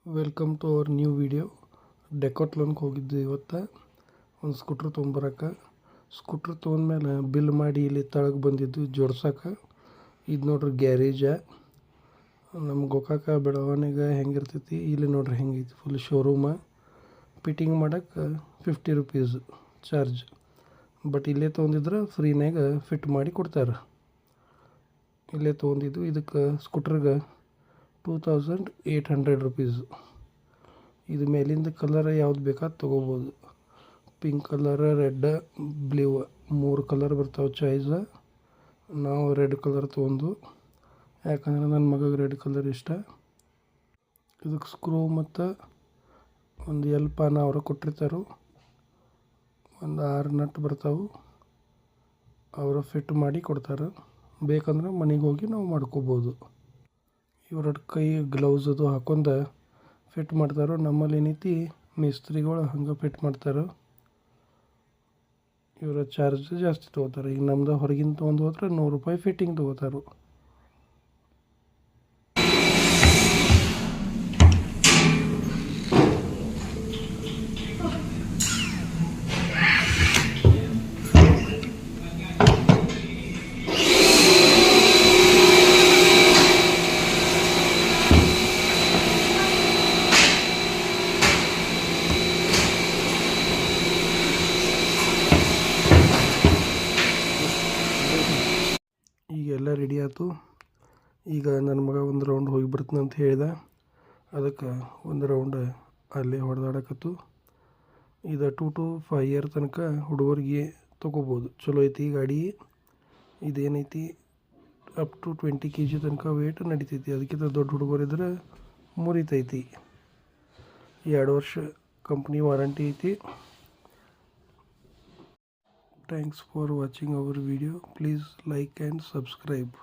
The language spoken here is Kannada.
Welcome to our new video. ಡೆಕಾಟ್ಲಾನ್ಗೆ ಹೋಗಿದ್ದು ಇವತ್ತು ಒಂದು ಸ್ಕೂಟ್ರ್ ತೊಗೊಂಬರಕ್ಕೆ. ಸ್ಕೂಟ್ರ್ ತೊಗೊಂಡ್ಮೇಲೆ ಬಿಲ್ ಮಾಡಿ ಇಲ್ಲಿ ತಳಗೆ ಬಂದಿದ್ದು ಜೋಡ್ಸಕ್ಕೆ. ಇದು ನೋಡ್ರಿ ಗ್ಯಾರೇಜ. ನಮ್ಮ ಗೋಕಾಕ ಬೆಳವಣಿಗೆ ಹೆಂಗಿರ್ತೈತಿ ಇಲ್ಲಿ ನೋಡ್ರಿ ಹೆಂಗೈತಿ. Full showroom. ಫಿಟ್ಟಿಂಗ್ ಮಾಡೋಕ್ಕೆ 50 ರೂಪೀಸ್ ಚಾರ್ಜ್. ಬಟ್ ಇಲ್ಲೇ ತೊಗೊಂಡಿದ್ರೆ ಫ್ರೀನಾಗ ಫಿಟ್ ಮಾಡಿ ಕೊಡ್ತಾರೆ. ಇಲ್ಲೇ ತೊಗೊಂಡಿದ್ದು. ಇದಕ್ಕೆ ಸ್ಕೂಟ್ರಿಗೆ 2800 ರೂಪೀಸ್. ಇದು ಮೇಲಿಂದ ಕಲರ್ ಯಾವ್ದು ಬೇಕಾದ ತೊಗೋಬೋದು. Pink colour, red, blue 3 colour ಬರ್ತಾವೆ ಚಾಯ್ಸ. ನಾವು ರೆಡ್ ಕಲರ್ ತೊಗೊಂಡು, ಯಾಕಂದ್ರೆ ನನ್ನ ಮಗಗೆ ರೆಡ್ ಕಲರ್ ಇಷ್ಟ. ಇದಕ್ಕೆ ಸ್ಕ್ರೂ ಮತ್ತು ಒಂದು ಎಲ್ಪಾನ ಅವರು ಕೊಟ್ಟಿರ್ತಾರೆ. ಒಂದು 6 ನಟ್ ಬರ್ತಾವೆ, ಅವರು ಫಿಟ್ ಮಾಡಿ ಕೊಡ್ತಾರೆ. ಬೇಕಂದ್ರೆ ಮನೆಗೆ ಹೋಗಿ ನಾವು ಮಾಡ್ಕೋಬೋದು. ಇವ್ರ ಕೈ ಗ್ಲೌಸ್ ಅದು ಹಾಕೊಂಡು ಫಿಟ್ ಮಾಡ್ತಾರೋ. ನಮ್ಮಲ್ಲಿ ಏನೈತಿ ಮಿಸ್ತ್ರಿಗಳು ಹಂಗೆ ಫಿಟ್ ಮಾಡ್ತಾರೆ. ಇವರ ಚಾರ್ಜ್ ಜಾಸ್ತಿ ತೊಗೋತಾರೆ. ಈಗ ನಮ್ದು ಹೊರಗಿನ ತೊಗೊಂಡು ಹೋದ್ರೆ 100 ರೂಪಾಯಿ ಫಿಟ್ಟಿಂಗ್ ತೊಗೋತಾರೆ. ಈಗೆಲ್ಲ ರೆಡಿ ಆಯ್ತು. ಈಗ ನನ್ನ ಮಗ ಒಂದು ರೌಂಡ್ ಹೋಗಿ ಬರ್ತೀನಿ ಅಂತ ಹೇಳಿದ. ಅದಕ್ಕೆ ಒಂದು ರೌಂಡ್ ಅಲ್ಲೇ ಹೊಡೆದಾಡಕತ್ತು. ಇದು 2 to 5 ಇಯರ್ ತನಕ ಹುಡುಗರಿಗೆ ತೊಗೋಬೋದು. ಚಲೋ ಐತಿ ಗಾಡಿ. ಇದೇನೈತಿ ಅಪ್ ಟು 20 kg ತನಕ ವೇಟ್ ನಡಿತೈತಿ. ಅದಕ್ಕಿಂತ ದೊಡ್ಡ ಹುಡುಗರಿದ್ರೆ ಮುರಿತೈತಿ. 2 ವರ್ಷ ಕಂಪ್ನಿ ವಾರಂಟಿ ಐತಿ. Thanks for watching our video. Please like and subscribe.